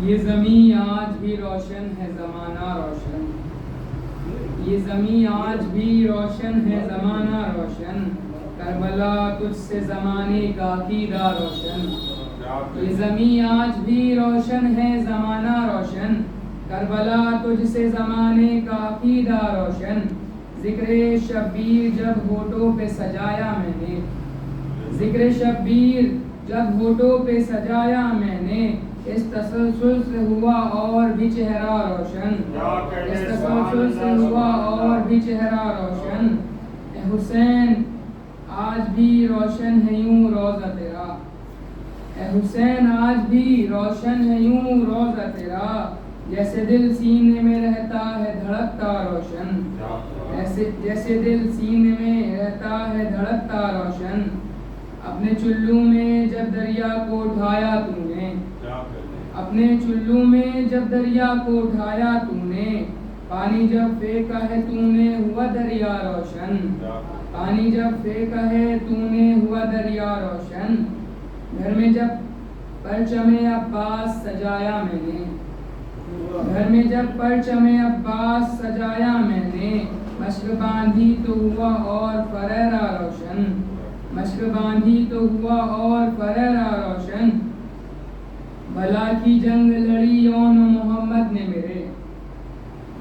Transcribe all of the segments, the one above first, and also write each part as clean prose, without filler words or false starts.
یہ زمین آج بھی روشن ہے زمانہ روشن، یہ زمین آج بھی روشن ہے زمانہ روشن، کربلا تجھ سے زمانے کا عقیدہ روشن، یہ زمین آج بھی روشن ہے زمانہ روشن، کربلا تجھ سے زمانے کا عقیدہ روشن، ذکر شبیر جب ہونٹوں پہ سجایا میں نے، ذکر شبیر جب ہونٹوں پہ سجایا میں نے، اس تسلسل سے ہوا اور بھی چہرہ روشن، اس تسلسل سے ہوا اور بھی چہرہ روشن، اے حسین آج بھی روشن ہے یوں روضہ تیرا، اے حسین آج بھی روشن ہے یوں روضہ تیرا، جیسے دل سینے میں رہتا ہے دھڑکتا روشن، جیسے دل سینے میں رہتا ہے دھڑکتا روشن، اپنے چلو میں جب دریا کو اٹھایا تو نے، اپنے چلو میں جب دریا کو اٹھایا تو نے، پانی جب پھینکا ہے تو نے ہوا دریا روشن، پانی جب پھینکا ہے تو نے ہوا دریا روشن، گھر میں جب پرچم عباس سجایا میں نے، گھر میں جب پرچم عباس سجایا میں نے، مشق باندھی تو ہوا اور فریرہ روشن، مشق باندھی تو ہوا اور فریرہ روشن، بلا کی جنگ لڑی یون محمد نے میرے،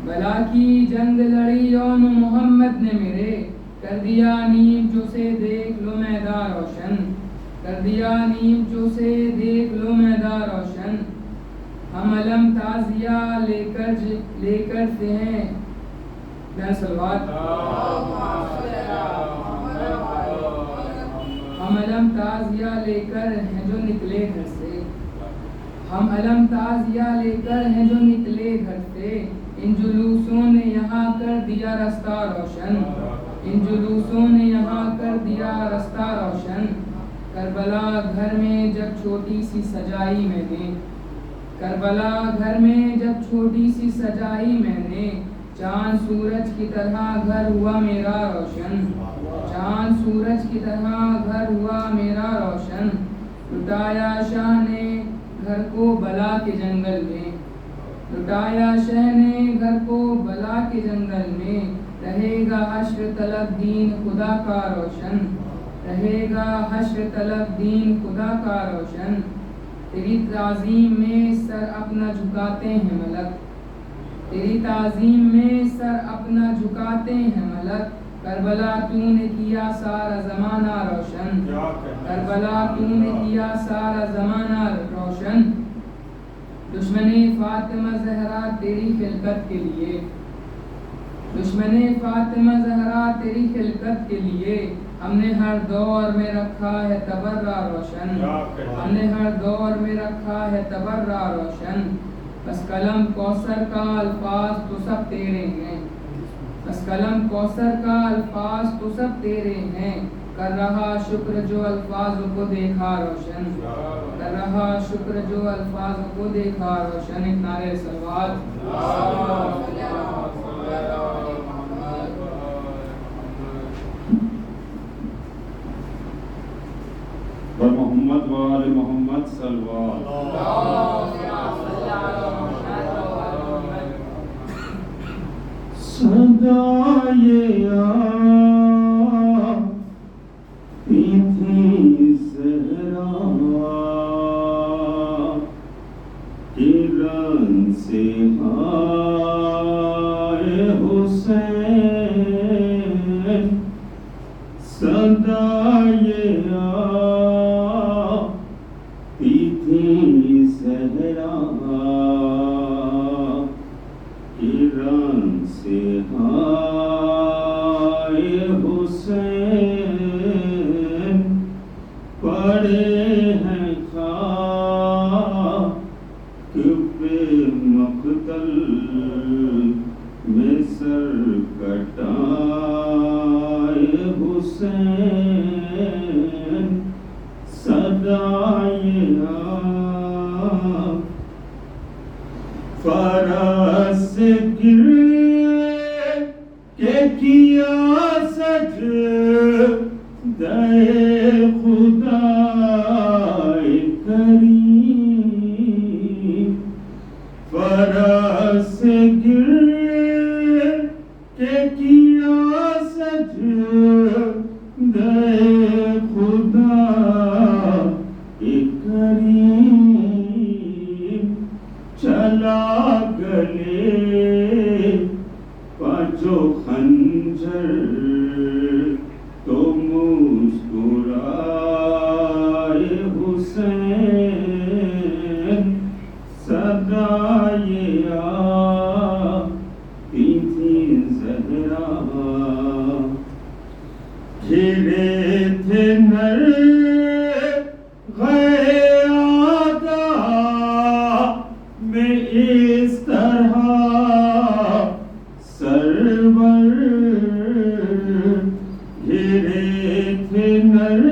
بلا کی جنگ لڑی یون محمد نے میرے، کر دیا نیم جو سے دیکھ لو میدان روشن، کر دیا نیم جو سے دیکھ لو میدان روشن، ہم علم تازیہ لے کر سے ہیں میں سلوات، ہم علم تازیہ لے کر ہیں جو نکلے گھر سے، ہم علم تازیہ لے کر ہیں جو نکلے گھر سے، ان جلوسوں نے یہاں کر دیا رستہ روشن، ان جلوسوں نے یہاں کر دیا رستہ روشن، کربلا گھر میں جب چھوٹی سی سجائی میں نے، کربلا گھر میں جب چھوٹی سی سجائی میں نے، چاند سورج کی طرح گھر ہوا میرا روشن، چاند سورج کی طرح گھر ہوا میرا روشن، لٹایا شاہ نے گھر کو بلا کے جنگل میں، لٹایا شاہ نے گھر کو بلا کے جنگل میں، رہے گا حشر طلب دین خدا کا روشن، رہے گا حشر طلب دین خدا کا روشن، تیری تعظیم میں سر اپنا جھکاتے ہیں ملک، تیری تعظیم میں سر اپنا جھکاتے ہیں ملک، کربلا تو نے کیا سارا زمانہ روشن، کربلا تو نے کیا سارا زمانہ روشن، دشمن فاطمہ زہرا تیری خلقت کے لیے، دشمن فاطمہ زہرا تیری خلقت کے لیے، ہم نے ہر دور میں رکھا ہے تبرہ روشن، ہم نے ہر دور میں رکھا ہے تبرہ روشن، بس قلم کوثر کا الفاظ تو سب تیرے ہیں، بس قلم کوثر کا الفاظ تو سب تیرے ہیں، کر رہا شکر جو الفاظوں کو دیکھا روشن، کر رہا شکر جو الفاظوں کو دیکھا روشن، ایک نعرہ صلوات، محمد وآل محمد صلوات، صدائے آتی تھی زہرا کرن سے آئے حسین، صدائے آتی تھی زہرا کرن سے آئے حسین، پڑے ہیں خاک پہ مقتل میں سر کٹائے حسین، صدائے فرس سے گر کے کیا سجدہ خدا کریم، کہ کیا سجدہ خدا کریم چلا گلے پانچوں خنجر تو مسکرائے حسین صدائے آتی تھی زہرا گھرے تھے نر غیادہ میں اس طرح سرور گھرے تھے نر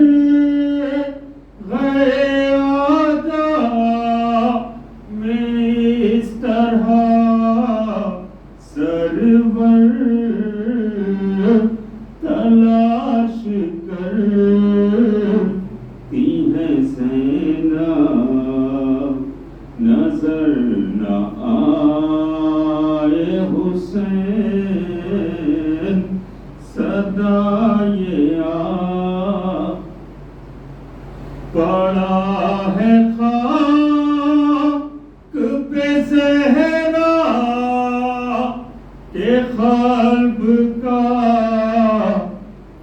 غیادہ میں اس طرح سرور تلاش کرتی ہے زینب نظر نہ آئے حسین صدائے پڑا ہے خاک پہ زہرا کہ قلب کا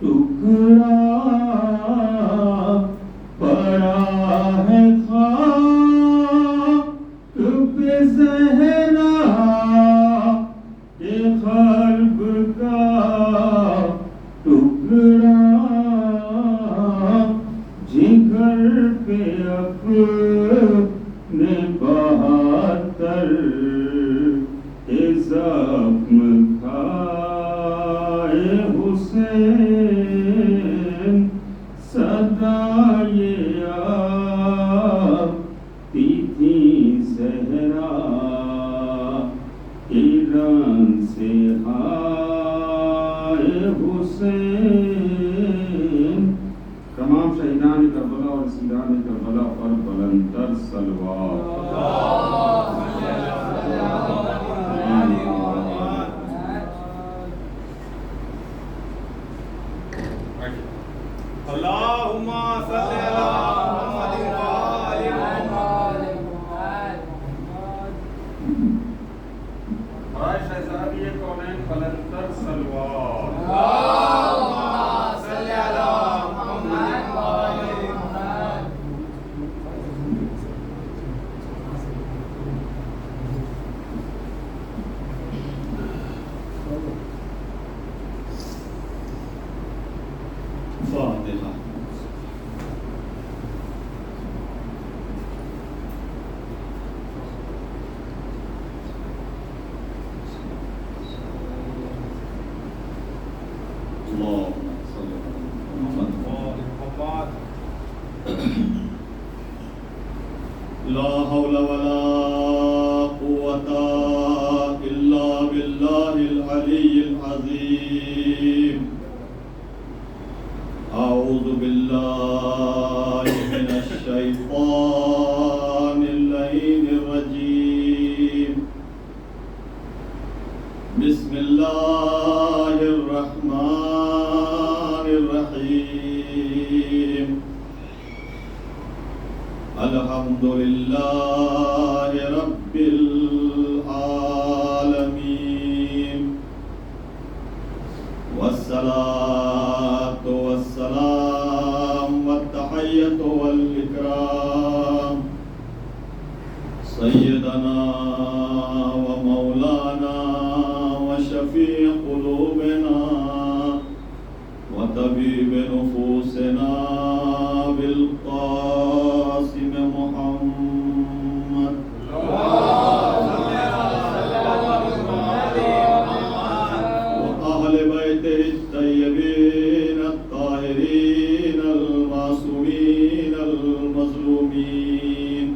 ٹکڑا پڑا ہے خاک پہ زہرا کہ قلب کا ٹکڑا جگر پہ اپنے بہتر زخم کھائے حسین صدائے آتی تھی زہرا ایران سے ہائے حسین تمام شہیدان کربلا اور اسیران کربلا پر بلند تر صلوات اللہم صلی علی محمد و آل محمد. برائے شہزادی کونین بلند تر صلوات اللہم صلی علی محمد و آل محمد. فاتحہ. اللہم صلی علی محمد و آل محمد. لا حول ولا قوة إلا بالله العلي العظيم. أعوذ بالله من الشيطان اللعين الرجيم. بسم الله الرحمن الرحيم. الحمد لله رب العالمين والصلاة والسلام والتحية والإكرام سيدنا ومولانا وشفيع قلوبنا وطبيب نفوسنا بالقاسم محمد وأهل بيته الطيبين الطاهرين المعصومين المظلومين.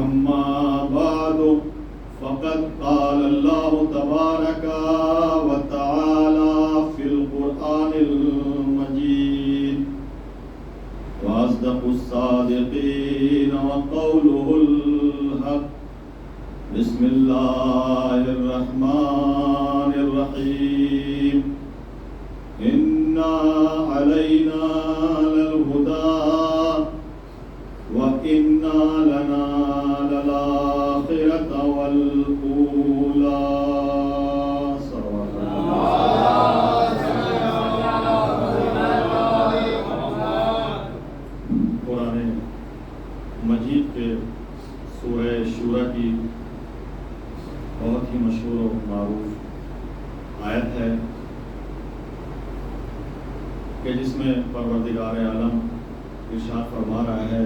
أما بعد فقد قال الله تبارك وتعالى في القرآن المجيد وأصدق الصادقين وقوله الحق. بسم الله الرحمن آیت ہے کہ جس میں پروردگار عالم ارشاد فرما رہا ہے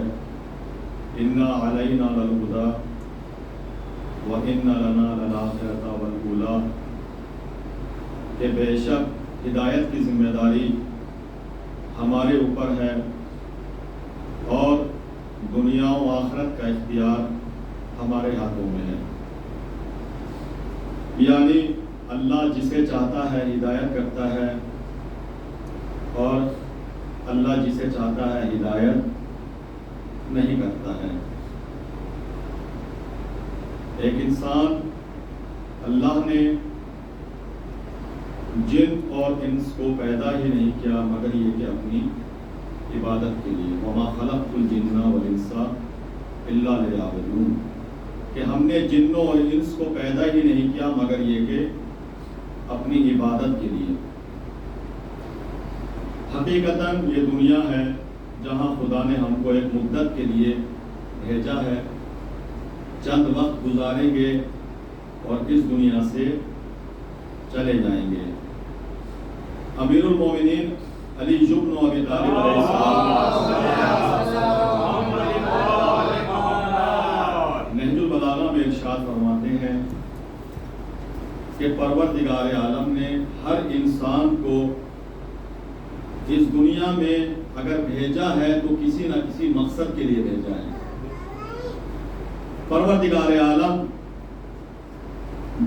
اِنَّا عَلَيْنَا لَلْهُدَىٰ وَإِنَّ لَنَا لَلْآخِرَةَ وَالْأُولَىٰ، کہ بے شک ہدایت کی ذمہ داری ہمارے اوپر ہے اور دنیا و آخرت کا اختیار ہمارے ہاتھوں میں ہے. یعنی اللہ جسے چاہتا ہے ہدایت کرتا ہے اور اللہ جسے چاہتا ہے ہدایت نہیں کرتا ہے. ایک انسان اللہ نے جن اور انس کو پیدا ہی نہیں کیا مگر یہ کہ اپنی عبادت کے لیے. وما خلقت الجن والانس الا لیعبدون، کہ ہم نے جنوں اور انس کو پیدا ہی نہیں کیا مگر یہ کہ اپنی عبادت کے لیے. حقیقتاً یہ دنیا ہے جہاں خدا نے ہم کو ایک مدت کے لیے بھیجا ہے، چند وقت گزاریں گے اور اس دنیا سے چلے جائیں گے. امیر المومنین علی بن ابی طالب علیہ السلام نہج البلاغہ میں ارشاد فرماتے ہیں کہ پروردگار عالم نے ہر انسان کو اس دنیا میں اگر بھیجا ہے تو کسی نہ کسی مقصد کے لیے بھیجا ہے. پروردگار عالم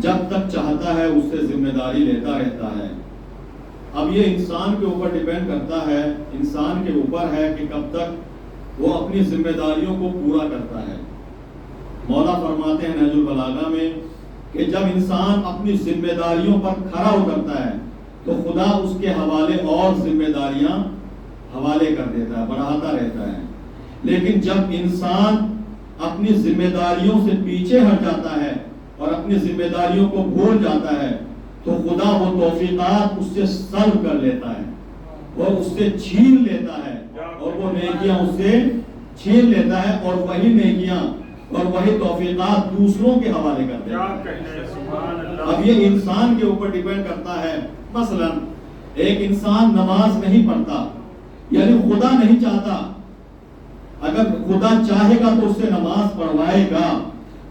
جب تک چاہتا ہے اس سے ذمہ داری لیتا رہتا ہے. اب یہ انسان کے اوپر ڈیپینڈ کرتا ہے، انسان کے اوپر ہے کہ کب تک وہ اپنی ذمہ داریوں کو پورا کرتا ہے. مولا فرماتے ہیں نہج البلاغہ میں کہ جب انسان اپنی ذمہ داریوں پر کھڑا اترتا ہے تو خدا اس کے حوالے اور ذمہ داریاں حوالے کر دیتا ہے، بڑھاتا رہتا ہے. لیکن جب انسان اپنی ذمہ داریوں سے پیچھے ہٹ جاتا ہے اور اپنی ذمہ داریوں کو بھول جاتا ہے تو خدا وہ توفیقات اس سے سلب کر لیتا ہے، وہ اس سے چھین لیتا ہے اور وہ نیکیاں اس سے چھین لیتا ہے اور وہی نیکیاں اور وہی توفیقات دوسروں کے حوالے کر دیتا ہے. اب یہ انسان کے اوپر ڈیپینڈ کرتا ہے. مثلا ایک انسان نماز نہیں پڑھتا، یعنی خدا نہیں چاہتا، اگر خدا چاہے گا تو اس سے نماز پڑھوائے گا.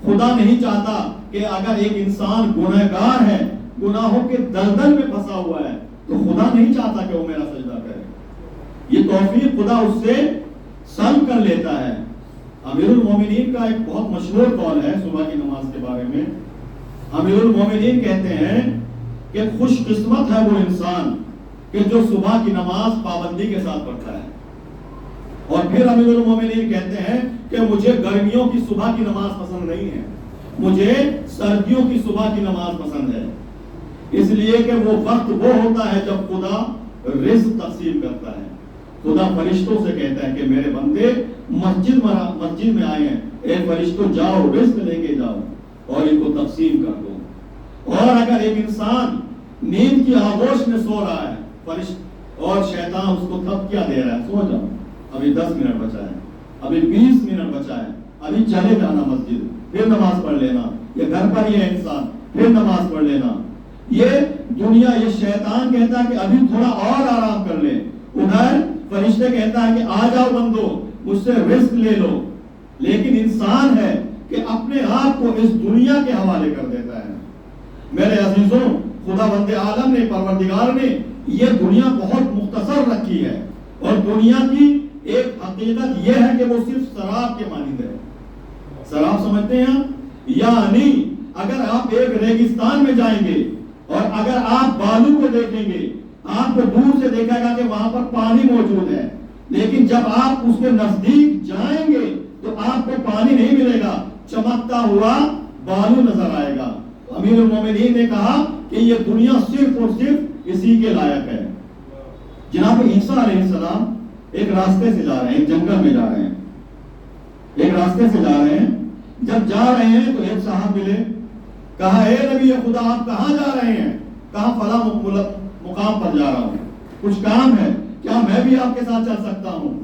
خدا نہیں چاہتا کہ اگر ایک انسان گنہگار ہے، گناہوں کے دلدل میں پھنسا ہوا ہے، تو خدا نہیں چاہتا کہ وہ میرا سجدہ کرے. یہ توفیق خدا اس سے سلب کر لیتا ہے. امیر المومنین کا ایک بہت مشہور قول ہے صبح کی نماز کے بارے میں. امیر المومنین کہتے ہیں کہ خوش قسمت ہے وہ انسان کہ جو صبح کی نماز پابندی کے ساتھ پڑھتا ہے. اور پھر امیر المومنین کہتے ہیں کہ مجھے گرمیوں کی صبح کی نماز پسند نہیں ہے، مجھے سردیوں کی صبح کی نماز پسند ہے. اس لیے کہ وہ وقت وہ ہوتا ہے جب خدا رزق تقسیم کرتا ہے. خدا فرشتوں سے کہتا ہے کہ میرے بندے مسجد میں آئے ہیں، اے فرشتوں جاؤ رزق لے کے جاؤ اور ان کو تقسیم کر دو. اور اگر ایک انسان نیند کی آغوش میں سو رہا ہے اور شیطان اس کو تھپکیاں دے رہا ہے، سو جاؤ، ابھی 10 منٹ بچا ہے، ابھی 20 منٹ بچا ہے، ابھی چلے جانا مسجد، پھر نماز پڑھ لینا. یہ گھر پر ہی ہے انسان، پھر نماز پڑھ لینا. یہ دنیا، یہ شیطان کہتا ہے کہ ابھی تھوڑا اور آرام کر لے. ادھر فرشتے کہتا ہے کہ آ جاؤ بندو مجھ سے رزق لے لو. لیکن انسان ہے کہ اپنے آپ کو اس دنیا کے حوالے کر دیتا ہے. میرے عزیزوں، خدا بند عالم نے، پروردگار نے یہ دنیا بہت مختصر رکھی ہے اور دنیا کی ایک حقیقت یہ ہے کہ وہ صرف سراب کے مانند ہے. سراب سمجھتے ہیں؟ یعنی اگر آپ ایک ریگستان میں جائیں گے اور اگر آپ بالو کو دیکھیں گے، آپ کو دور سے دیکھا گا کہ وہاں پر پانی موجود ہے، لیکن جب آپ اس کے نزدیک جائیں گے تو آپ کو پانی نہیں ملے گا، چمکتا ہوا بالو نظر آئے گا. امیر المومنین نے کہا کہ یہ دنیا صرف اور صرف اسی کے لائق ہے. جناب عیسیٰ علیہ السلام ایک راستے سے جا رہے ہیں، ایک جنگل میں جا رہے ہیں، ایک راستے سے جا رہے ہیں. جب جا رہے ہیں تو ایک صاحب ملے، کہا اے نبی خدا آپ کہاں جا رہے ہیں؟ کہا فلاں مقام پر جا رہا ہوں، کچھ کام ہے، کیا میں بھی آپ کے ساتھ چل سکتا ہوں؟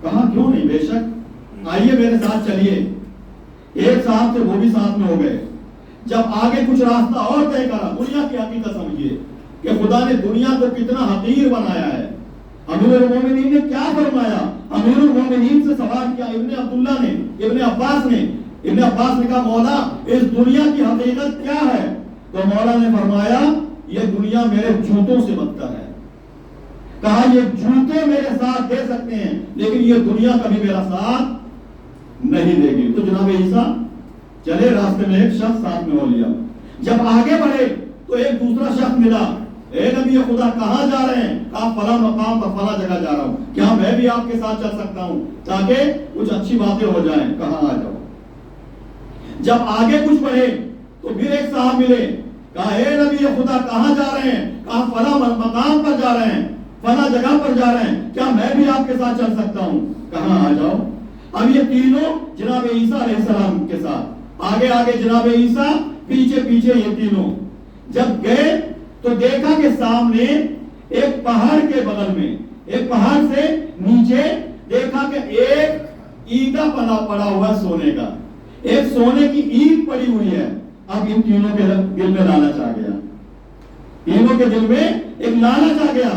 کہا کیوں نہیں، بے شک، آئیے میرے ساتھ چلیے. ایک صاحب سے وہ بھی ساتھ میں ہو گئے. جب آگے کچھ راستہ اور طے کرا، دنیا کی حقیقت سمجھیے، کہ خدا نے دنیا کو کتنا حقیر بنایا ہے. امیر المومنین نے کیا فرمایا؟ امیر المومنین سے سوال کیا ابن عبداللہ نے، ابن عباس نے کہا مولا اس دنیا کی حقیقت کیا ہے؟ تو مولا نے فرمایا یہ دنیا میرے جوتوں سے بدتر ہے. کہا یہ جوتے میرے ساتھ دے سکتے ہیں لیکن یہ دنیا کبھی میرا ساتھ نہیں دے گی. تو جناب عیسیٰ چلے راستے میں ایک شخص ساتھ میں ہو لیا. جب آگے بڑھے تو ایک دوسرا شخص ملا. اے نبی خدا کہاں جا رہے ہیں؟ کہا فلاں مقام پر فلاں جگہ جا رہا ہوں. کیا میں بھی آپ کے ساتھ چل سکتا ہوں تاکہ کچھ اچھی باتیں ہو جائیں؟ کہاں آ جاؤ. جب آگے کچھ بڑھے تو پھر ایک صاحب ملے. کہا اے نبی خدا کہاں جا رہے ہیں؟ کہا فلاں مقام پر جا رہے ہیں، فلاں جگہ پر جا رہے ہیں. کیا میں بھی آپ کے ساتھ چل سکتا ہوں؟ کہاں آ جاؤ. اب یہ تینوں جناب عیسیٰ علیہ السلام کے ساتھ آگے آگے جناب عیسیٰ پیچھے پیچھے یہ تینوں. جب گئے تو دیکھا کہ سامنے ایک پہاڑ کے بغل میں، ایک پہاڑ سے نیچے دیکھا کہ ایک اینٹا پڑا ہوا ہے سونے کا. ایک سونے کی اینٹ پڑی ہوئی ہے. اب ان تینوں کے دل میں لالچ آ گیا. تینوں کے دل میں ایک لالچ آ گیا.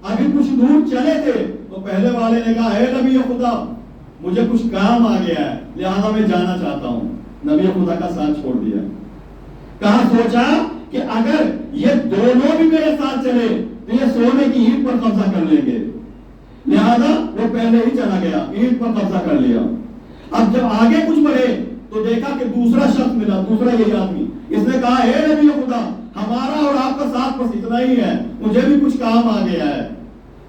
ابھی کچھ دور چلے تھے تو پہلے والے نے کہا اے نبی خدا مجھے کچھ کام آ گیا ہے لہذا میں جانا چاہتا ہوں. نبی خدا کا ساتھ چھوڑ دیا. کہا سوچا کہ اگر یہ دونوں بھی میرے ساتھ چلے تو یہ سونے کی اینٹ پر قبضہ کر لیں گے. لہذا وہ پہلے ہی چلا گیا، اینٹ پر قبضہ کر لیا. اب جب آگے کچھ بڑھے تو دیکھا کہ دوسرا شخص ملا، دوسرا یہی آدمی. اس نے کہا اے نبی خدا ہمارا اور آپ کا ساتھ بس اتنا ہی ہے، مجھے بھی کچھ کام آ گیا ہے.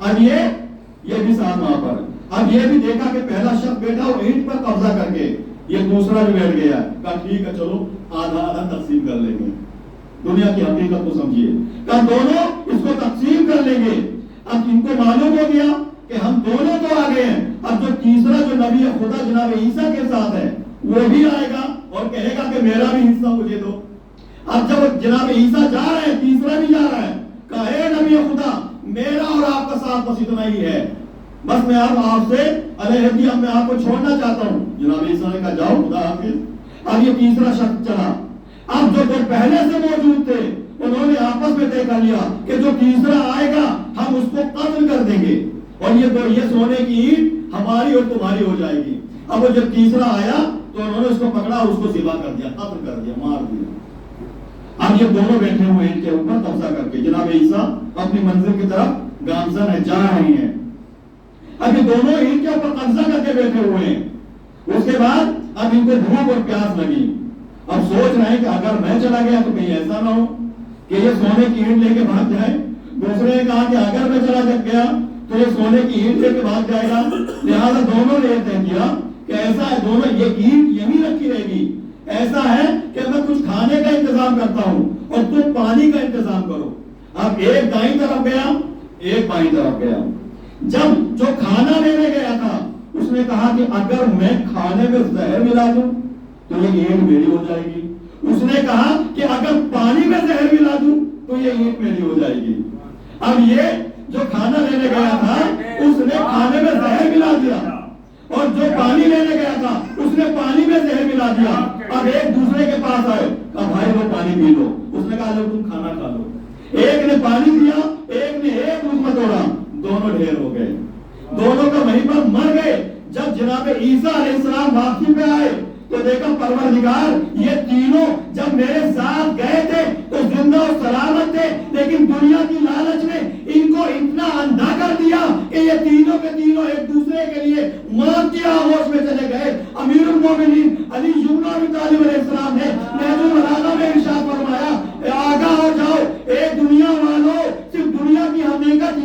اب یہ بھی ساتھ وہاں پر. اب یہ بھی دیکھا کہ پہلا شخص بیٹھا اور اینٹ پر قبضہ کر کے یہ دوسرا بھی بیٹھ گیا. کہا ٹھیک ہے چلو آدھا آدھا تقسیم کر لیں گے. دنیا کی حقیقت کو سمجھیے. کہا دونوں اس کو تقسیم کر لیں گے. اب ان کو معلوم ہو گیا کہ ہم دونوں تو آ گئے ہیں. اب جو تیسرا جو نبی خدا جناب عیسیٰ کے ساتھ ہے وہ بھی آئے گا اور کہے گا کہ میرا بھی حصہ مجھے دو. اب جب جناب عیسیٰ جا رہے ہیں تیسرا بھی جا رہا ہے. کہا اے نبی خدا میرا اور آپ کا ساتھ بس اتنا ہی ہے، بس میں آپ سے علیحدہ میں آپ کو چھوڑنا چاہتا ہوں. جناب عیسیٰ نے کہا جاؤ خدا حافظ. اب یہ تیسرا شخص چلا. اب جو پہلے سے موجود تھے انہوں نے آپس میں طے کر لیا کہ جو تیسرا آئے گا ہم اس کو قتل کر دیں گے اور یہ سونے کی اینٹ ہماری اور تمہاری ہو جائے گی. اب وہ جب تیسرا آیا تو انہوں نے اس کو پکڑا اور اس کو ذبح کر دیا، قتل کر دیا، مار دیا. اب یہ دونوں بیٹھے ہوئے ان کے اوپر قبضہ کر کے جناب عیسیٰ اپنی منزل کی طرف گامزن ہے، جا رہی ہیں. اب یہ دونوں ان کے اوپر قبضہ کر کے بیٹھے ہوئے ہیں. اس کے بعد اب ان کو بھوک اور پیاس لگی. اب سوچ رہے ہیں کہ اگر میں چلا گیا تو کہیں ایسا نہ ہو کہ یہ سونے کی اینٹ لے کے بھاگ جائے. دوسرے نے کہا کہ اگر میں چلا گیا تو یہ سونے کی اینٹ لے کے بھاگ جائے گا. لہٰذا دونوں نے یہ طے کیا کہ ایسا ہے دونوں یہ اینٹ یہیں رکھی رہے گی. ایسا ہے کہ میں کچھ کھانے کا انتظام کرتا ہوں اور تم پانی کا انتظام کرو. اب ایک دائیں طرف گیا ایک بائیں طرف گیا. جب جو کھانا لینے گیا تھا اس نے کہا کہ اگر میں کھانے میں زہر ملا دوں تو یہ اینٹ میری ہو جائے گی. اس نے کہا کہ اگر پانی میں زہر ملا دوں تو یہ اینٹ میری ہو جائے گی. اب یہ جو کھانا لینے گیا تھا اس نے کھانے میں زہر ملا دیا اور جو پانی لینے گیا تھا اس نے پانی میں زہر ملا دیا. اب ایک دوسرے کے پاس آئے کہا بھائی وہ پانی پی لو. اس نے کہا تم کھانا کھا لو. ایک نے پانی پیا ایک نے ایک دودھ توڑا. دونوں ڈھیر ہو گئے، دونوں کا وہیں پر مر گئے. جب جناب عیسیٰ علیہ السلام واپسی پہ آئے تو دیکھا پروردگار یہ تینوں جب میرے ساتھ گئے تھے تو زندہ و سلامت تھے، لیکن دنیا کی لالچ نے ان کو اتنا اندھا کر دیا کہ یہ تینوں کے تینوں ایک دوسرے کے لیے موت کی آغوش میں چلے گئے. امیر المومنین علی بن ابی طالب علیہ السلام نے نہج البلاغہ میں ارشاد فرمایا آگاہ ہو جاؤ اے دنیا والو، صرف دنیا کی حقیقت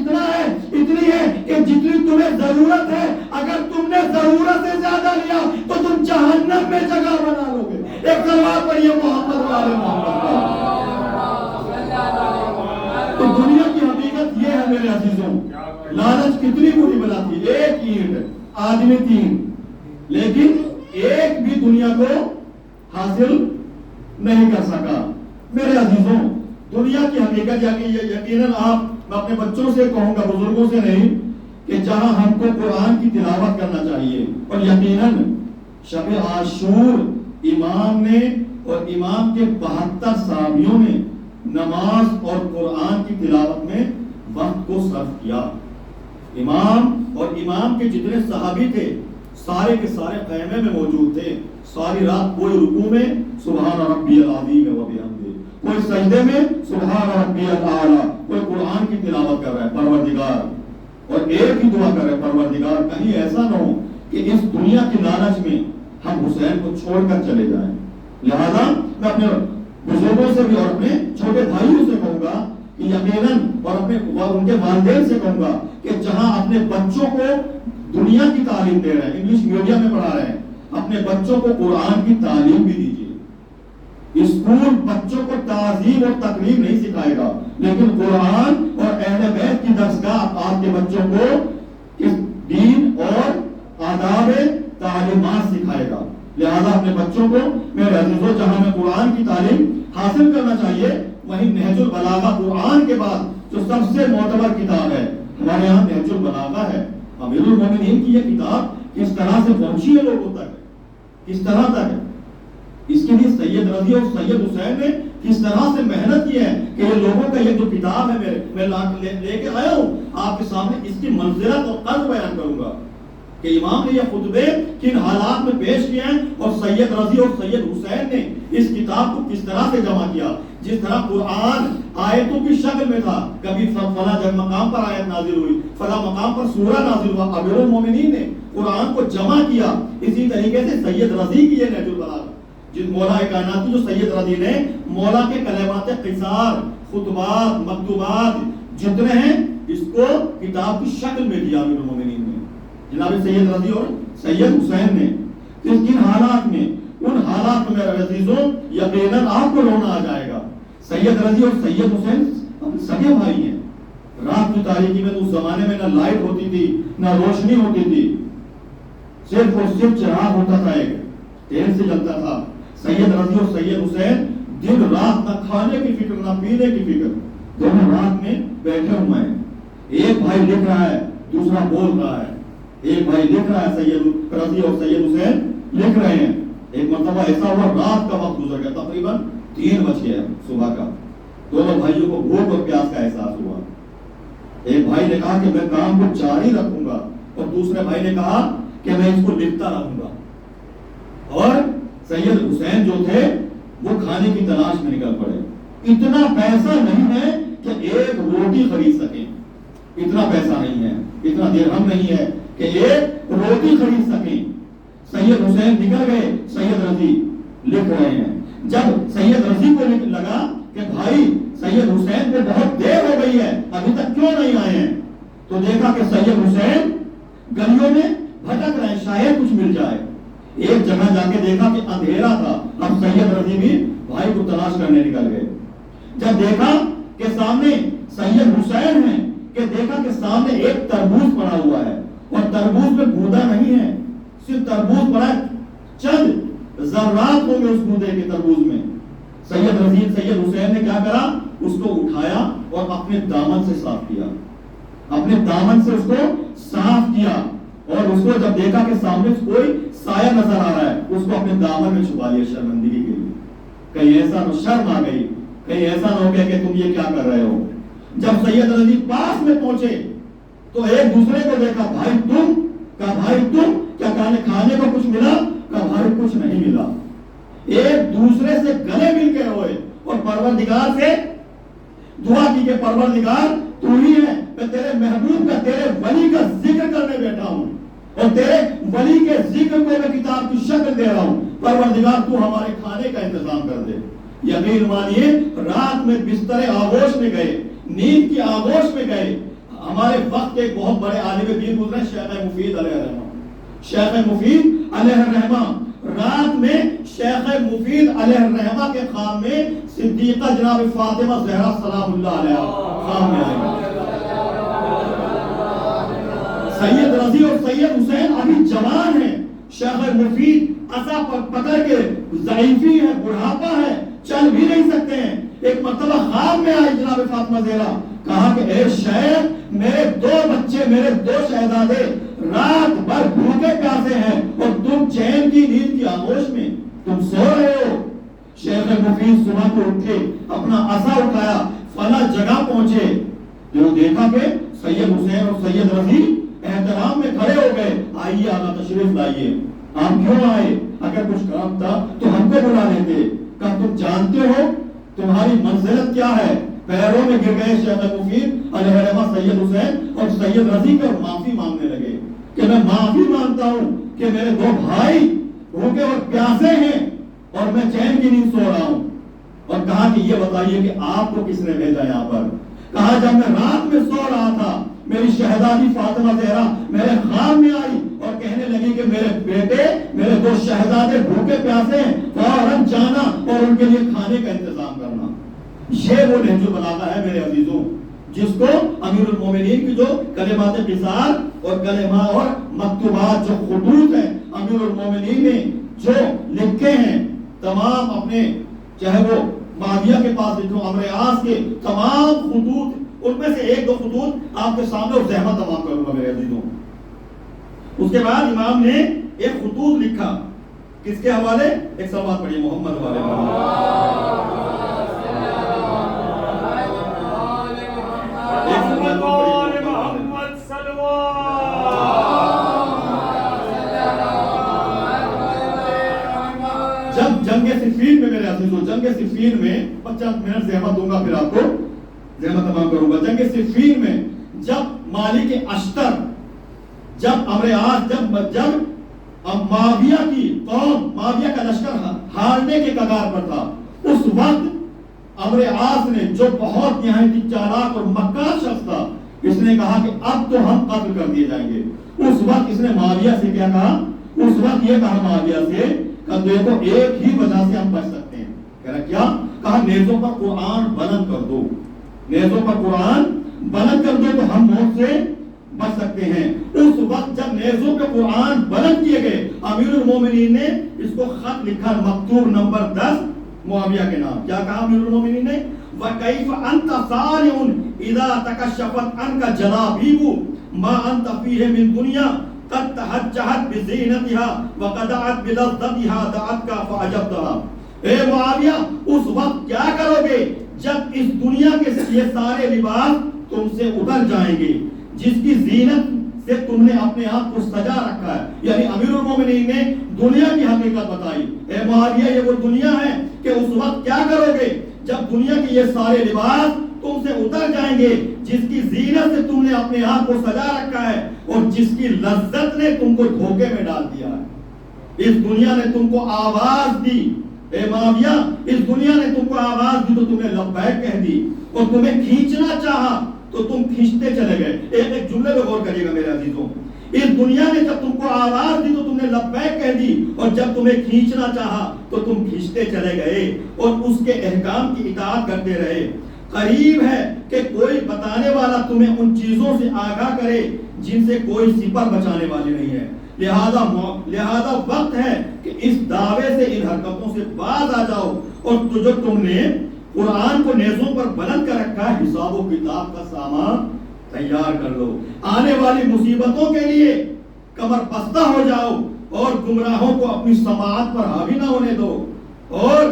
اتنی ہے کہ جتنی تمہیں ضرورت ہے اگر تم نے ضرورت سے زیادہ لیا تو تم جہنم میں جگہ بنا لو گے. ایک سلوات پڑھیے محمد والے محمد. تو دنیا کی حقیقت یہ ہے میرے عزیزوں، لالچ کتنی بری بلا تھی. ایک اینٹ آدمی تین، لیکن ایک بھی دنیا کو حاصل نہیں کر سکا. میرے عزیزوں دنیا کی حقیقت یقیناً میں اپنے بچوں سے کہوں گا، بزرگوں سے نہیں، کہ جہاں ہم کو قرآن کی تلاوت کرنا چاہیے. اور یقیناً شب عاشور امام نے اور امام کے 72 صحابیوں نے نماز اور قرآن کی تلاوت میں وقت کو صرف کیا. امام اور امام کے جتنے صحابی تھے سارے کے سارے خیمے میں موجود تھے. ساری رات کوئی رکوع میں سبحان ربی العظیم و بحمدہ، کوئی سجدے میں سبحان ربی الاعلی، کوئی قرآن کی تلاوت کر رہا ہے پروردگار، اور ایک ہی دعا کر رہے ہیں پروردگار کہیں ایسا نہ ہو کہ اس دنیا کی لالچ میں ہم حسین کو چھوڑ کر چلے جائیں. لہذا میں اپنے بزرگوں سے بھی اور اپنے چھوٹے بھائیوں سے کہوں گا کہ یقیناً اور ان کے والدین سے کہوں گا کہ جہاں اپنے بچوں کو دنیا کی تعلیم دے رہے ہیں، انگلش میڈیم میں پڑھا رہے ہیں، اپنے بچوں کو قرآن کی تعلیم بھی دیجیے. اسکول بچوں کو تعظیم اور تقریم نہیں سکھائے گا، لیکن قرآن اور اہل بیت کی درسگاہ آپ کے بچوں کو دین اور آداب تعلیمات سکھائے گا. لہذا اپنے بچوں کو میرے عزیزوں جہاں میں قرآن کی تعلیم حاصل کرنا چاہیے، وہیں نہج البلاغہ قرآن کے بعد جو سب سے معتبر کتاب ہے ہمارے یہاں نہج البلاغہ ہے. امیر المومنین کی یہ کتاب کس طرح سے پہنچی ہے لوگوں تک، کس طرح تک ہے، اس کے لیے سید رضی اور سید حسین نے کس طرح سے محنت کی ہے کہ یہ لوگوں کا یہ جو کتاب ہے میں لے کے آیا ہوں آپ کے سامنے، اس کی منزلت اور قدر بیان کروں گا کہ امام نے یہ خطبے کن حالات میں پیش کیے ہیں اور سید رضی اور سید حسین نے اس کتاب کو کس طرح سے جمع کیا. جس طرح قرآن آیتوں کی شکل میں تھا، کبھی فلاں جب مقام پر آیت نازل ہوئی، فلاں مقام پر سورہ نازل ہوا، امیر المومنین نے قرآن کو جمع کیا. اسی طریقے سے سید رضی کی یہ نہج البلاغہ، جس مولا کائنات کی جو سید رضی نے مولا کے کلمات قصار، خطبات، مکتوبات جتنے ہیں اس کو کتاب کی شکل میں دیا امیر المومنین نے، جناب سید رضی اور سید حسین نے. کن حالات میں، ان حالات میں میرے عزیزوں یقیناً آپ کو رونا آ جائے گا. سید رضی اور سید حسین سگے بھائی ہیں. رات کی تاریکی میں اس زمانے میں نہ لائٹ ہوتی تھی نہ روشنی ہوتی تھی، صرف اور صرف چراغ ہوتا تھا، ایک تیل سے جلتا تھا. سید رضی اور سید حسین دن رات نہ کھانے کی فکر نہ پینے کی فکر، دونوں رات میں بیٹھے ہوئے ہیں. ایک بھائی لکھ رہا ہے دوسرا بول رہا ہے، ایک بھائی لکھ رہا ہے سید رضی اور سید حسین لکھ رہے ہیں. ایک مرتبہ ایسا ہوا رات کا وقت گزر گیا، تقریباً 3 بج گیا صبح کا. دونوں بھائیوں کو بھوک اور پیاس کا احساس ہوا. ایک بھائی نے کہا کہ میں کام کو جاری رکھوں گا، اور دوسرے بھائی نے کہا کہ میں اس کو لکھتا رہوں گا. اور سید حسین جو تھے وہ کھانے کی تلاش میں نکل پڑے. اتنا پیسہ نہیں ہے کہ ایک روٹی خرید سکیں، اتنا پیسہ نہیں ہے، اتنا درہم نہیں ہے کہ ایک روٹی خرید سکیں. سید حسین نکل گئے، سید رضی لکھ رہے ہیں. جب سید رضی کو لگا کہ بھائی سید حسین کو بہت دیر ہو گئی ہے، ابھی تک کیوں نہیں آئے ہیں، تو دیکھا کہ سید حسین گلیوں میں بھٹک رہے ہیں، شاید کچھ مل جائے. ایک جگہ جا کے دیکھا کہ اندھیرا تھا. اب سید رضی بھی بھائی کو تلاش کرنے نکل گئے. جب دیکھا کہ سامنے سید حسین ہیں، کہ دیکھا کہ سامنے ایک تربوز پڑا ہوا ہے، اور تربوز میں گودا نہیں ہے، صرف تربوز پڑا ہے، چند ذرات ہوں گے اس گودے کے تربوز میں. سید رضی سید حسین نے کیا کرا، اس کو اٹھایا اور اپنے دامن سے صاف کیا، اپنے دامن سے اس کو صاف کیا. اور اس کو جب دیکھا کہ سامنے کوئی سایہ نظر آ رہا ہے، اس کو اپنے دامن میں چھپا لیا شرمندگی کے لیے. کہیں ایسا نہ شرم آ گئی، کہیں ایسا نہ ہو گیا کہ تم یہ کیا کر رہے ہو. جب سید رضی پاس میں پہنچے تو ایک دوسرے کو دیکھا، بھائی تم، کہا بھائی تم کیا کھانے کو کچھ ملا، کہا بھائی کچھ نہیں ملا. ایک دوسرے سے گلے مل کے روئے اور پروردگار سے دعا کی کہ پروردگار تو ہی ہے، میں تیرے محبوب کا، تیرے ولی کا ذکر کرنے بیٹھا ہوں، اور تیرے ولی کے ذکر کو میں کتاب کی شکل دے رہا ہوں. پروردگار تو ہمارے کھانے کا انتظام کر دے. یقین مانیے رات میں بستر آغوش میں گئے، نیند کی آغوش میں گئے. ہمارے وقت کے ایک بہت بڑے عالم دین گزرے شیخ مفید علیہ الرحمہ. شیخ مفید علیہ الرحمہ رات میں شیخ مفید علیہ الرحمہ کے خام میں صدیقہ جناب فاطمہ زہرا سلام اللہ علیہ خام میں آئے. سید رضی اور سید حسین ابھی جوان ہیں. شیخ مفید عصا پکڑ کے ضعیفی ہے، بڑھاپا ہے، چل بھی نہیں سکتے ہیں. ایک مرتبہ خواب میں آئی جناب فاطمہ زہرا، کہا کہ اے شیخ میرے 2 بچے، میرے 2 شہزادے رات بھر بھوکے پیاسے ہیں، اور تم چین کی نیند کی آغوش میں تم سو رہے ہو. شیخ مفید صبح کو اٹھے، اپنا عصا اٹھایا، فلاں جگہ پہنچے، جو دیکھا کہ سید حسین اور سید رضی احترام میں کھڑے ہو گئے، آئیے آقا تشریف لائیے، آپ کیوں آئے؟ اگر کچھ کام تھا تو ہم کو بلا لیتے، کہ تم جانتے ہو تمہاری منزلت کیا ہے؟ پیروں میں گر گئے شیخ مفید علیہ رحمہ سید حسین اور سید رضی کا معافی مانگنے لگے کہ میں معافی مانگتا ہوں کہ میرے دو بھائی بھوکے اور پیاسے ہیں اور میں چین کی نیند سو رہا ہوں. اور کہا کہ یہ بتائیے کہ آپ کو کس نے بھیجا یہاں پر؟ کہا جب میں رات میں سو رہا تھا میری شہزادی فاطمہ زہرا میرے خواب میں آئی اور کہنے لگی کہ میرے بیٹے، میرے دو شہزادے بھوکے پیاسے ہیں، فوراً جانا اور ان کے لیے کھانے کا انتظام کرنا. یہ وہ نہج البلاغہ ہے میرے عزیزوں، جس کو امیر المومنین کی جو کلمات قصار اور کلمات اور مکتوبات جو خطوط ہیں امیر المومنین نے جو لکھے ہیں، تمام اپنے چاہے وہ معاویہ کے پاس لکھو، عمرو عاص کے تمام خطوط، ان میں سے ایک دو خطوط آپ کے سامنے اور زحمت تمام کروں گا میرے عزیزوں. اس کے بعد امام نے ایک خطوط لکھا، کس کے حوالے؟ ایک سلوات پڑھیے محمد والے جب جنگ صفین میں میرے عزیزوں، جنگ صفین میں 50 منٹ زحمت دوں گا پھر آپ کو زحمت تمام کروں گا. جنگ صفین میں جب مالک اشتر، جب عمرو عاص، جب معاویہ کی قوم، معاویہ کا لشکر ہارنے کے کگار پر تھا، اس وقت عمرو عاص نے جو بہت نہایت چالاک اور مکار شخص تھا، اس نے کہا کہ اب تو ہم قتل کر دیے جائیں گے. اس وقت اس نے معاویہ سے کیا کہا؟ اس وقت یہ کہا معاویہ سے کہ دیکھو ایک ہی وجہ سے ہم بچ سکتے ہیں. کیا کہا؟ نیزوں پر قرآن بلند کر دو، نیزوں پر قرآن بلند کر دو تو ہم موت سے بچ سکتے ہیں. اس وقت جب نیزوں پہ قرآن بلند کیے گئے، امیر المومنین نے اس کو خط لکھا، مکتوب نمبر 10 معاویہ کے نام. کیا کہا امیر المومنین نے؟ وَكَيْفَ أَنْتَ صَارِعٌ إِذَا تَكَشَّفَتْ عَنْكَ جَلَابِيبُ مَا أَنْتَ فِيهِ مِنْ دُنْيَا قَدْ تَحَجَّهَتْ بِزِينَتِهَا وَقَدَعَتْ بِلَذَّتِهَا دَعَتْكَ فَعَجَبْتَهَا. اے معاویہ اس وقت کیا کرو گے جب اس دنیا کے یہ سارے لباس تم سے اتر جائیں گے، جس کی زینت سے تم نے اپنے آپ کو سجا رکھا ہے. یعنی امیر المومنین نے دنیا کی حقیقت بتائی. اے معاویہ یہ وہ دنیا ہے کہ اس وقت کیا کرو گے جب دنیا کے یہ سارے لباس تم سے اتر جائیں گے، جس کی زینت سے تم نے اپنے آپ کو سجا رکھا ہے اور جس کی لذت نے تم کو دھوکے میں ڈال دیا ہے. اس دنیا نے تم کو آواز دی، اے معاویہ اس دنیا نے تم کو آواز دی تو تم نے لبیک کہہ دی، اور تمہیں کھینچنا چاہا تو تم کھینچتے چلے گئے. ایک جملے پہ غور کریے گا میرے عزیزوں، اس دنیا نے جب تم کو آواز دی تو تم نے لبیک کہہ دی، اور جب تمہیں کھینچنا چاہا تو تم کھینچتے چلے گئے اور اس کے احکام کی اطاعت کرتے رہے. قریب ہے کہ کوئی بتانے والا تمہیں ان چیزوں سے آگاہ کرے جن سے کوئی سپر بچانے والے نہیں ہے. لہذا وقت ہے کہ اس دعوے سے، ان حرکتوں سے باز آ جاؤ، اور جو تم نے قرآن کو نیزوں پر بلند کر رکھا ہے، حساب و کتاب کا سامان تیار کر لو. آنے والی مصیبتوں کے لیے کمر بستہ ہو جاؤ اور گمراہوں کو اپنی سماعت پر حاوی نہ ہونے دو. اور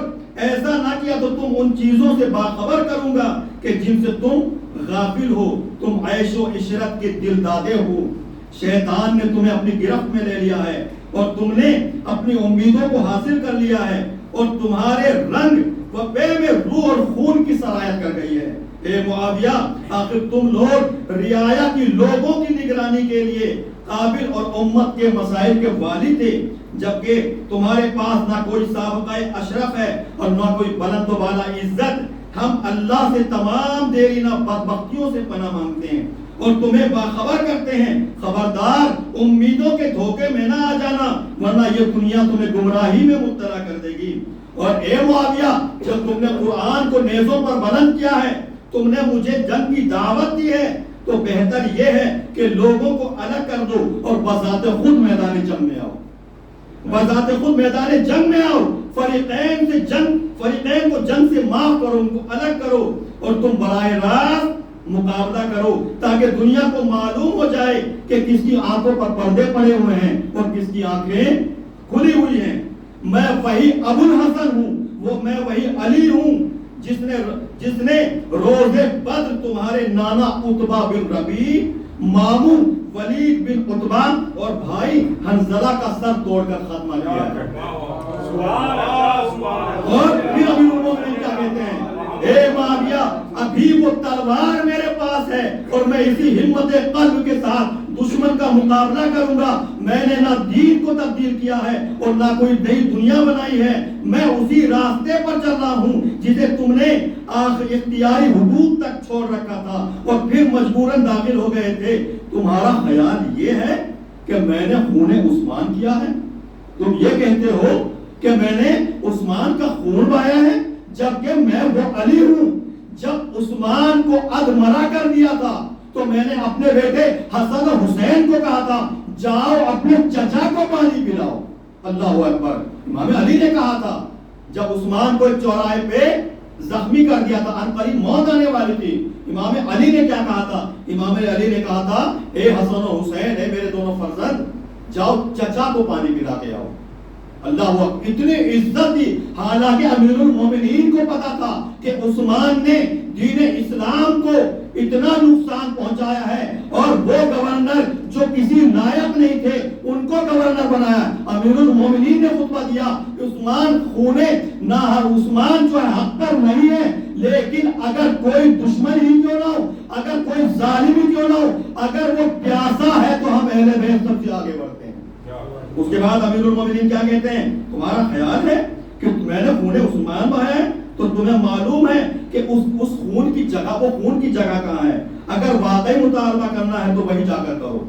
ایسا نہ کیا تو تم ان چیزوں سے باخبر کروں گا کہ جن سے تم غافل ہو. تم عیش و عشرت کے دل دادے ہو، شیطان نے تمہیں اپنی گرفت میں لے لیا ہے اور تم نے اپنی امیدوں کو حاصل کر لیا ہے، اور تمہارے رنگ و پے میں روح اور خون کی سرایت کر گئی ہے. اے معاویہ آخر تم لوگ رعایا کی لوگوں کی نگرانی کے لیے قابل اور امت کے مسائل کے والی تھے، جبکہ تمہارے پاس نہ کوئی سابقہ اشرف ہے اور نہ کوئی بلند و بالا عزت. ہم اللہ سے تمام دیرینہ بدبختیوں سے پناہ مانگتے ہیں اور تمہیں باخبر کرتے ہیں، خبردار امیدوں کے دھوکے میں نہ آ جانا، ورنہ یہ دنیا تمہیں گمراہی میں مبتلا کر دے گی. اور اے معاویہ جب تم نے قرآن کو نیزوں پر بلند کیا ہے، تم نے مجھے جنگ کی دعوت دی ہے، تو بہتر یہ ہے کہ لوگوں کو الگ کر دو اور بذات خود میدان جنگ میں آؤ. بذات خود میدان جنگ میں آؤ، فریقین کو جنگ سے معاف کرو، ان کو الگ کرو اور تم براہ راست مقابلہ کرو، تاکہ دنیا کو معلوم ہو جائے کہ کس کی آنکھوں پر پردے پڑے ہوئے ہیں اور کس کی آنکھیں کھلی ہوئی ہیں. میں وہی ابو الحسن ہوں، وہ میں وہی علی ہوں جس نے روز بدر تمہارے نانا عتبہ بن ربیع، ماموں ولید بن عتبہ اور بھائی حنظلہ کا سر توڑ کر خاتمہ کیا ہے۔ اور پھر امیر المومنین کیا کہتے ہیں؟ اے معاویہ، ابھی وہ تلوار میرے پاس ہے اور میں اسی ہمت قلب کے ساتھ دشمن کا مقابلہ کروں گا۔ میں نے نہ دین کو تبدیل کیا ہے اور نہ کوئی نئی دنیا بنائی ہے، میں اسی راستے پر چل رہا ہوں جسے تم نے آخر اختیاری حدود تک چھوڑ رکھا تھا اور پھر مجبوراً داخل ہو گئے تھے۔ تمہارا خیال یہ ہے کہ میں نے خون عثمان کیا ہے؟ تم یہ کہتے ہو کہ میں نے عثمان کا خون بہایا ہے، جبکہ میں وہ علی ہوں۔ جب عثمان کو ادمرا کر دیا تھا تو میں نے اپنے بیٹے حسن و حسین کو کہا تھا جاؤ اپنے چچا کو پانی پلاؤ۔ اللہ اکبر۔ امام علی نے کہا تھا جب عثمان کو ایک چوراہے پہ زخمی کر دیا تھا، ان قریب موت آنے والی تھی، امام علی نے کیا کہا تھا؟ امام علی نے کہا تھا اے حسن و حسین، اے میرے دونوں فرزند، جاؤ چچا کو پانی پلا کے آؤ۔ اللہ اکبر۔ اتنی عزت دی، حالانکہ امیر المومنین کو پتا تھا کہ عثمان نے دین اسلام کو اتنا نقصان پہنچایا ہے اور وہ گورنر جو کسی لائق نہیں تھے ان کو گورنر بنایا۔ امیر المومنین نے خطبہ دیا عثمان خونے نہ، عثمان جو ہے حق پر نہیں ہے، لیکن اگر کوئی دشمن ہی کیوں نہ ہو، اگر کوئی ظالم ہی کیوں نہ ہو، اگر وہ پیاسا ہے تو ہم اہل بیت سب سے آگے بڑھتے ہیں۔ اس کے بعد امیر المومنین کیا کہتے ہیں؟ تمہارا خیال ہے کہ میں نے خون عثمان بہایا ہے تو تمہیں معلوم ہے کہ اس خون کی جگہ، وہ خون کی جگہ کہاں ہے؟ اگر واقعی مطالبہ کرنا ہے تو وہی جا کر کرو۔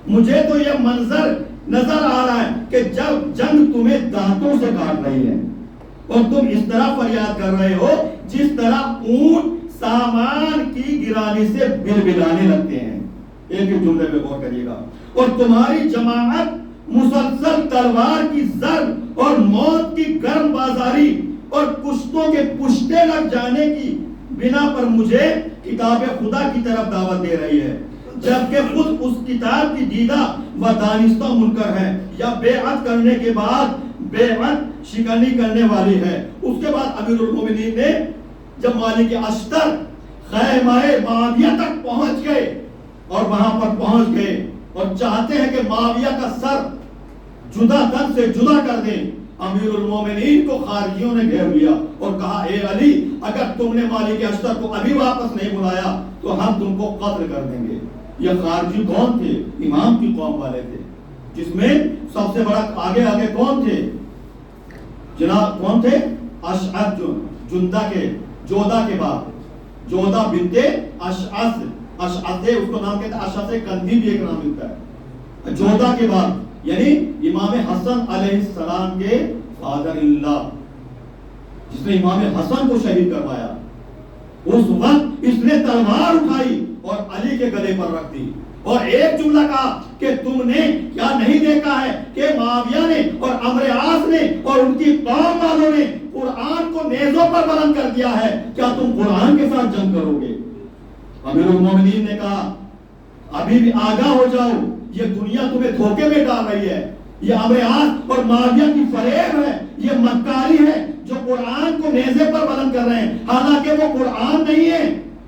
مجھے تو یہ منظر نظر آ رہا ہے کہ جب جنگ تمہیں دانتوں سے کاٹ رہی ہے اور تم اس طرح فریاد کر رہے ہو جس طرح اونٹ سامان کی گرانی سے بلبلانے لگتے ہیں۔ ایک ہی جملے پہ غور کریے گا۔ اور تمہاری جماعت مسلسل تلوار کی ضرب اور موت کی گرم بازاری اور کشتوں کے پشتے لگ جانے کی بنا پر مجھے کتاب خدا کی طرف دعوت دے رہی ہے، جبکہ خود اس کتاب کی دیدہ و دانستہ منکر ہے یا بیعت کرنے کے بعد بیعت شکنی کرنے والی ہے۔ اس کے بعد امیر المومنین نے جب مالک اشتر خیمہ معاویہ تک پہنچ گئے اور وہاں پر پہنچ گئے اور چاہتے ہیں کہ معاویہ کا سر جدا تن سے جدا کر دیں، امیر المومنین کو خارجیوں نے گھیر لیا اور کہا اے علی، اگر تم نے مالک اشتر کو ابھی واپس نہیں بلایا تو ہم تم کو قتل کر دیں گے۔ یہ خارجی کون تھے؟ امام کی قوم والے تھے، جس میں سب سے بڑا آگے کون تھے جناب؟ کون تھے؟ اشعث، جندہ کے جودہ کے باپ، جودہ بنت اشعث، اشعث اس کو نام کہتے ہیں، اشعث کندھی بھی ایک نام ملتا ہے، جودہ کے باپ، یعنی امام حسن علیہ السلام کے فادر اللہ، جس نے امام حسن کو شہید کروایا۔ اس وقت اس نے تلوار اٹھائی اور علی کے گلے پر رکھ دی اور ایک جملہ کہا کہ تم نے کیا نہیں دیکھا ہے کہ معاویہ نے اور عمرو عاص نے اور ان کی قوم والوں نے قرآن کو نیزوں پر بلند کر دیا ہے، کیا تم قرآن کے ساتھ جنگ کرو گے؟ امیر المومنین نے کہا ابھی بھی آگاہ ہو جاؤ، یہ دنیا تمہیں دھوکے میں ڈال رہی ہے، یہ عمرو عاص اور معاویہ کی فریب ہے، یہ مکاری ہے جو قرآن کو نیزے پر بلند کر رہے ہیں، حالانکہ وہ قرآن نہیں ہے،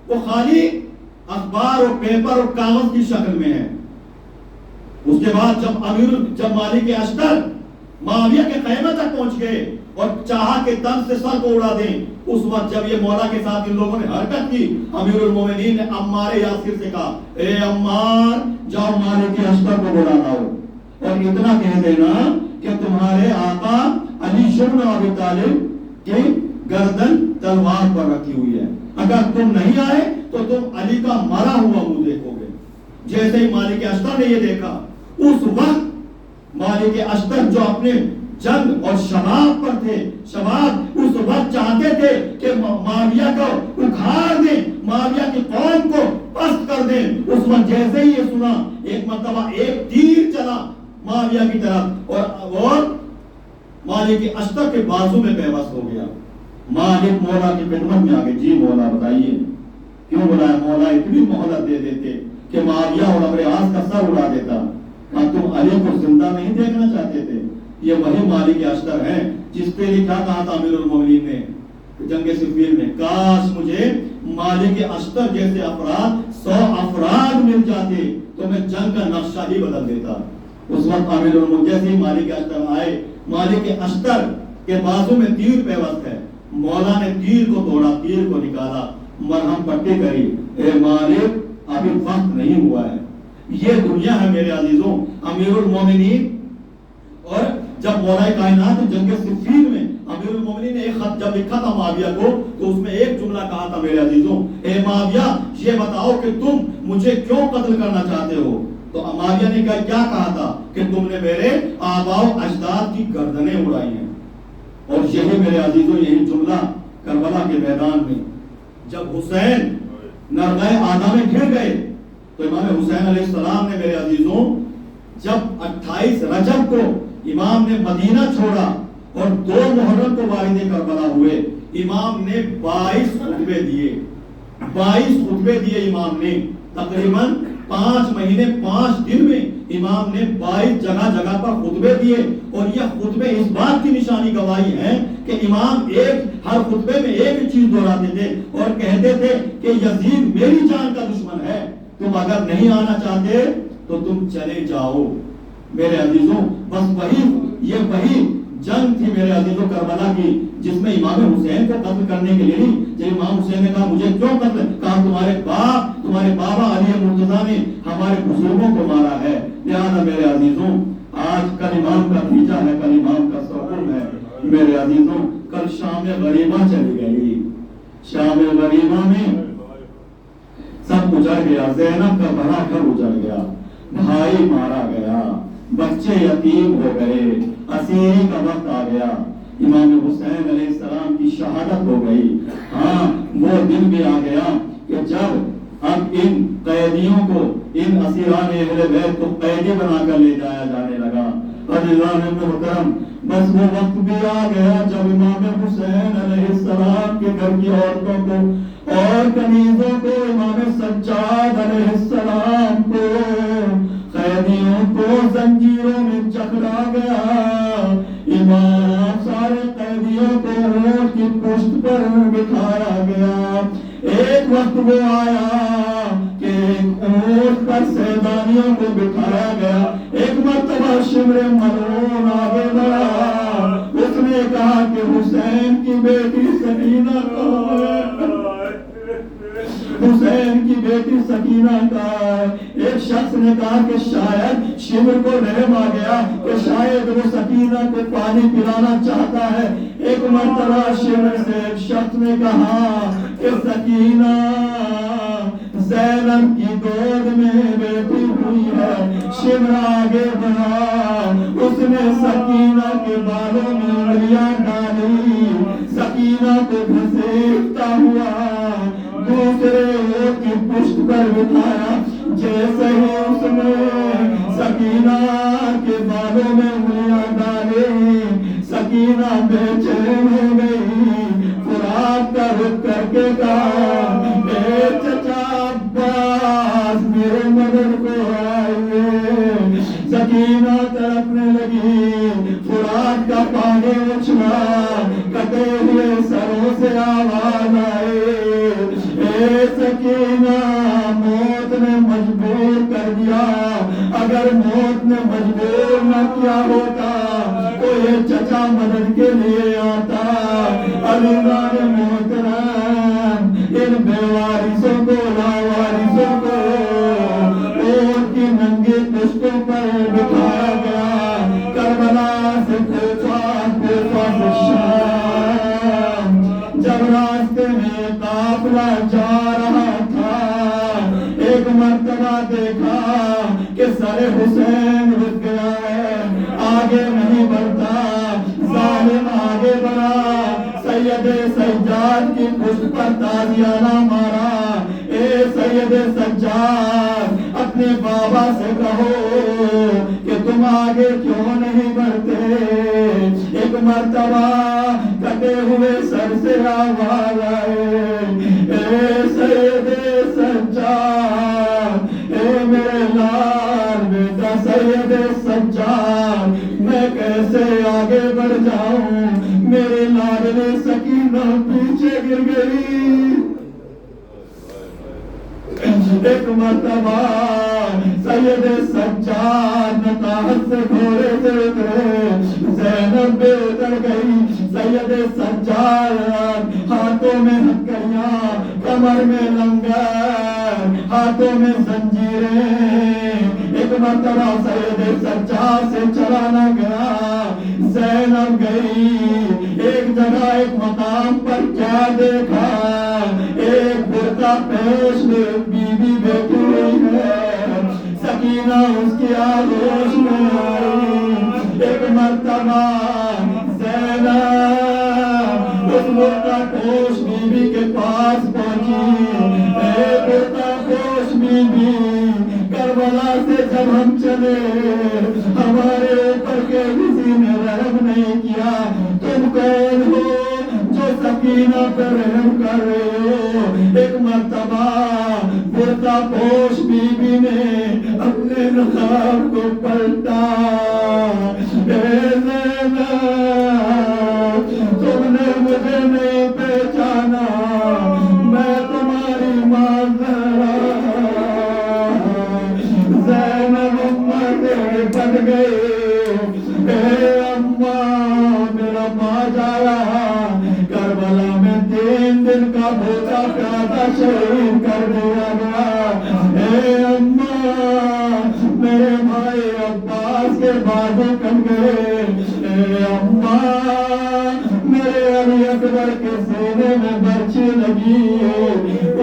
وہ خالی اخبار اور پیپر اور کاغذ کی شکل میں ہے۔ اس کے بعد جب مالک اشتر معاویہ کے خیمے تک پہنچ گئے اور چاہا کہ تن سے سر کو اڑا دیں، اس وقت جب یہ مولا کے ساتھ ان لوگوں نے حرکت کی، امیر المومنین نے عمار یاسر سے کہا اے عمار، جاؤ مالک اشتر کو بلا لاؤ اور اتنا کہہ دینا کہ تمہارے آقا علی بن ابی طالب کی گردن تلوار پر رکھی ہوئی ہے، اگر تم نہیں آئے تو تم علی کا مرا ہوا منہ دیکھو گے۔ جیسے ہی مالک اشتر نے یہ دیکھا، اس وقت مالک اشتر جو اپنے جنگ اور شباب پر تھے، شباب اس وقت چاہتے تھے کہ معاویہ کو اکھاڑ دیں، معاویہ کی قوم کو پست کر دیں۔ اس وقت جیسے ہی یہ سنا، ایک مرتبہ ایک تیر چلا معاویہ کی طرف اور مالک اشتر کے بازو میں پیوست ہو گیا۔ مالک مولا کی خدمت میں آگے، جی مولا بتائیے کیوں بلایا؟ مولا اتنی مہلت دے دیتے کہ معاویہ اور عمرو عاص کا سر اڑا دیتا، کہا تم علی کو زندہ نہیں دیکھنا چاہتے تھے؟ یہ وہی مالک اشتر ہیں جس پہ کیا کہا تھا امیر المومنین نے جنگ صفین میں، کاش مجھے مالک اشتر جیسے افراد 100 افراد مل جاتے تو میں جنگ کا نقشہ ہی بدل دیتا۔ اس وقت امیر المومنین جیسے ہی مالک اشتر آئے، مالک اشتر کے بازو میں تیر پیوست ہے، مولا نے تیر کو توڑا، تیر کو نکالا، مرہم پٹی کری، اے مالک ابھی وقت نہیں ہوا ہے۔ یہ دنیا ہے میرے عزیزوں، امیر المومنین۔ اور جب مولا کائنات جنگ صفین میں امیر المومنین نے ایک خط جب لکھا تھا معاویہ کو تو اس میں ایک جملہ کہا تھا میرے عزیزوں، اے معاویہ یہ بتاؤ کہ تم مجھے کیوں قتل کرنا چاہتے ہو؟ تو معاویہ نے کیا کہا تھا کہ تم نے میرے آباء و اجداد کی گردنیں اڑائی ہیں۔ اور یہی میرے عزیزوں یہی جملہ کربلا کے میدان میں جب حسین نرغہ آدھا میں گر گئے تو امام حسین علیہ السلام نے میرے عزیزوں جب 28 رجب کو امام نے مدینہ چھوڑا اور 2 محرم کو والد کربلا ہوئے، امام نے 22 خطبے دیے، 22 خطبے دیے امام نے، تقریباً 5 مہینے 5 دن میں امام نے 22 جگہ جگہ پر خطبے دیے۔ اور یہ خطبے اس بات کی نشانی گواہی ہے کہ امام ہر خطبے میں ایک چیز دہراتے تھے اور کہتے تھے کہ یزید میری جان کا دشمن ہے، تم اگر نہیں آنا چاہتے تو تم چلے جاؤ۔ میرے عزیزوں بس وہی جنگ تھی میرے عزیزوں کربلا کی جس میں امام حسین کو قتل کرنے کے لیے نہیں، جب امام حسین نے کہا مجھے کیوں قتل، کہا تمہارے بابا علی مرتضیٰ نے ہمارے بزرگوں کو مارا ہے۔ لہذا میرے عزیزوں آج کل امام کا بھیجا ہے، کل امام کا سفر ہے میرے عزیزوں۔ کل شام غریبہ چلی گئی، شام غریبہ میں سب اجڑ گیا، زینب کا بڑا گھر اجڑ گیا، بھائی مارا گیا، بچے یتیم ہو گئے، اسیری کا وقت آ گیا، امام حسین علیہ السلام کی شہادت ہو گئی۔ ہاں وہ دن بھی آ گیا کہ جب اب ان قیدیوں کو، ان اسیران اہل بیت کو قیدی بنا کر لے جایا جانے لگا۔ عزیزان محترم بس وہ وقت بھی آ گیا جب امام حسین علیہ السلام کے گھر کی عورتوں کو اور کنیزوں کو، امام سجاد علیہ السلام کو، قیدیوں کو زنجیروں میں جکڑا گیا۔ امام سارے قیدیوں کو اونٹ کی پشت پر بٹھایا گیا۔ ایک وقت وہ آیا کہ ایک اونٹ پر سیدانیوں کو بٹھایا گیا۔ ایک مرتبہ شمر ملعون آگے بڑھا، اس نے کہا کہ حسین کی بیٹی سکینہ کہاں ہے؟ حسین کی بیٹی سکینہ کا ہے۔ ایک شخص نے کہا کہ شاید شمر کو رحم آ گیا کہ شاید وہ سکینہ کو پانی پلانا چاہتا ہے۔ ایک مرتبہ شمر سے ایک شخص نے کہا کہ سکینہ زینب کی گود میں بیٹھی ہوئی ہے۔ شمر آگے بڑھا، اس نے سکینہ کے بالوں میں انگلیاں ڈالی، سکینہ کو گھسیٹتا ہوا دوسرے اونٹ کی پشت پر بٹھایا۔ جیسے ہی اس نے سکینہ کے بالوں میں انگلیاں ڈالی، سکینہ بے چین ہو گئی، فرات کا رخ کر کے کہا اے چچا عباس میرے مدد کو آئیے۔ سکینہ تڑپنے لگی، فرات کا پانی اچھلا، کٹے ہوئے سروں سے آواز آئی اے سکینہ موت نے مجبور کر دیا، اگر موت نے مجبور نہ کیا ہوتا تو یہ چچا مدد کے لیے آتا۔ عزیزان محترم ان بے وارثوں کو، لاوارثوں کو اونٹ کی ننگی پشتوں پر بٹھایا گیا۔ کربلا سے کوفہ، کوفہ سے شام، جب راستے میں قافلہ جا رہا تھا، ایک مرتبہ دیکھا کہ سر حسین رک گیا ہے، آگے نہیں بڑھتا، ظالم آگے بڑھا، سید سجاد کی پشت پر تازیانہ مارا۔ اے سید سجاد اپنے بابا سے کہو کہ تم آگے کیوں نہیں بڑھتے۔ ایک مرتبہ کٹے ہوئے سر سے آواز آئے اے سید سجاد، اے میرے لال بیٹا سید سجاد، میں کیسے ایک مرتبہ سید سجاد نتاحت سے گھوڑے سے اترے، زینب بے اتر گئی، سید سجاد ہاتھوں میں ہتھکڑیاں، کمر میں لنگر، ہاتھوں میں زنجیریں، ایک مرتبہ سید سجاد سے چلا نہ گیا، زینب گئی ایک جگہ ایک مقام پر، کیا دیکھا، ایک برقع پیش بی بی بیٹھی ہوئی ہے، سکینہ اس کی آغوش میں آئی، ایک مرتبہ زینب اس برقع پوش بی بی کے پاس پہنچی، اے برقع پوش بی بی، کربلا سے جب ہم چلے ہمارے اوپر کے کسی نے رحم نہیں کیا، تم کون ہو جو سکینہ پر رحم کر رہے ہو؟ ایک مرتبہ برقع پوش بی بی نے اپنے نقاب کو پلٹا، اے زینب تم نے مجھے نہیں پہچانا، میں تمہاری ماں زینب امت بن گئی، اے اماں میرا ماں جایا، کربلا میں 3 دن کا بھوکا پیاسا شہید کر دیا گیا، اے اماں میرے بھائی عباس کے بازو کٹ گئے، اے اماں میرے علی اکبر کے سینے میں برچھی لگی،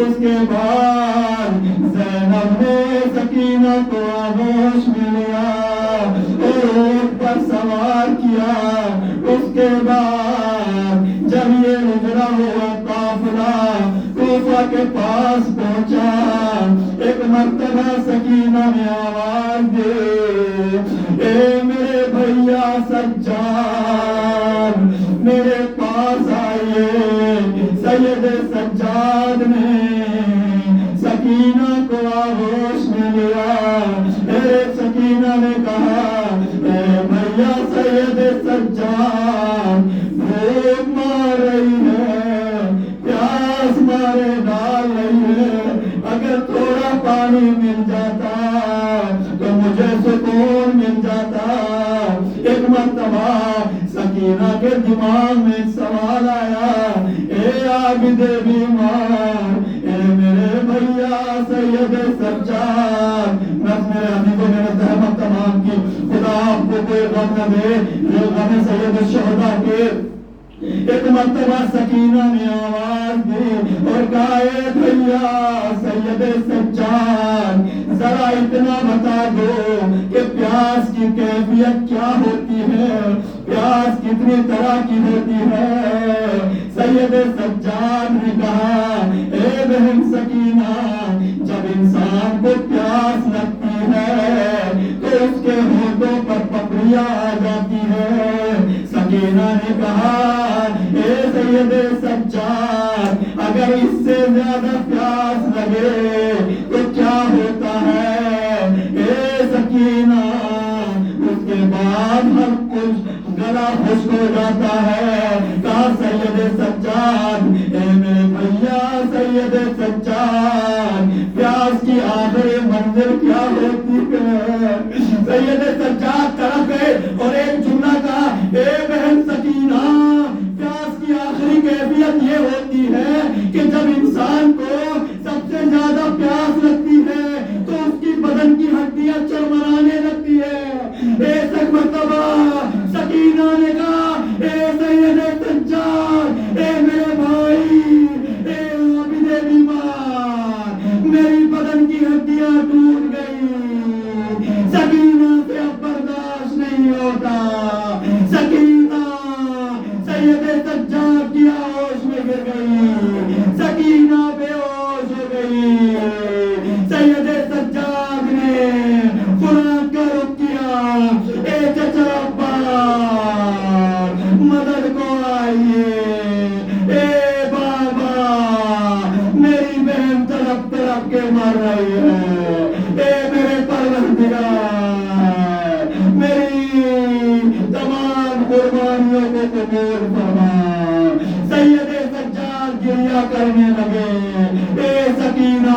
اس کے بعد زینب نے سکینہ کو آغوش میں لیا اور اونٹ پر سوار کیا، اس کے بعد جب یہ ہجرا ہوا قافلہ کوفہ کے پاس پہنچا، ایک مرتبہ سکینہ نے آواز دی، اے میرے بھیا سجاد میرے پاس آئیے، سید سجاد نے سکینہ کو آغوش میں لیا، اے سکینہ نے کہا، اے بھیا سید سجاد بھوک مار رہی ہے، پیاس مارے ڈال رہی ہے، اگر تھوڑا پانی مل جاتا تو مجھے سکون مل جاتا۔ ایک مرتبہ سکینہ کے دماغ میں ایک سوال آیا، اے عابد بیمار، اے میرے بھیا سید سجاد، میرے عزیزوں میرے زحمت تمام کی، خدا آپ کو کوئی غم نہ دے، یہ غم سید الشہداء کے۔ ایک مرتبہ سکینہ نے آواز دی اور کہا، اے بھیا سید سجاد ذرا اتنا بتا دو کہ پیاس کی کیفیت کیا ہوتی ہے، پیاس کتنی طرح کی ہوتی ہے۔ سید سجاد نے کہا، اے بہن سکینہ جب انسان کو پیاس لگتی ہے تو اس کے ہونٹوں پر پپڑیاں آ جاتی ہے۔ سکینہ نے کہا، اے سید سجاد اگر اس سے زیادہ پیاس لگے تو کیا ہوتا ہے؟ اے سکینہ اس کے بعد ہر کچھ گلا خشک ہو جاتا ہے۔ کہا سید سجاد، اے میرے بھیا سید سجاد پیاس کی آخری منزل کیا ہوتی ہے؟ سید سجاد طرف گئے اور ایک جملہ کہا، اے بہن سکینہ پیاس کی آخری کیفیت یہ ہوتی ہے کہ جب انسان کو سب سے زیادہ پیاس لگتی ہے تو اس کی بدن کی ہڈیاں چرمرانے لگتی ہے۔ ایک مرتبہ سکینہ نے کہا، اے سید سجاد، اے میرے بھائی، اے عابد بیمار، میری بدن کی ہڈیاں ٹوٹ گئی، سکینہ سے اب برداشت نہیں ہوتا۔ سکینہ سید سجاد کی آغوش میں گر گئی، سکینہ بے ہوش ہو گئی۔ سید سجاد نے فرات کا رخ کیا، اے چچا عباس مدد کو آئیے، اے بابا میری بہن تڑپ تڑپ کے مر رہی ہے، اے میرے پروردگار میری تمام قربانیوں کو قبول فرما۔ سید سجاد گریہ کرنے لگے، اے سکینہ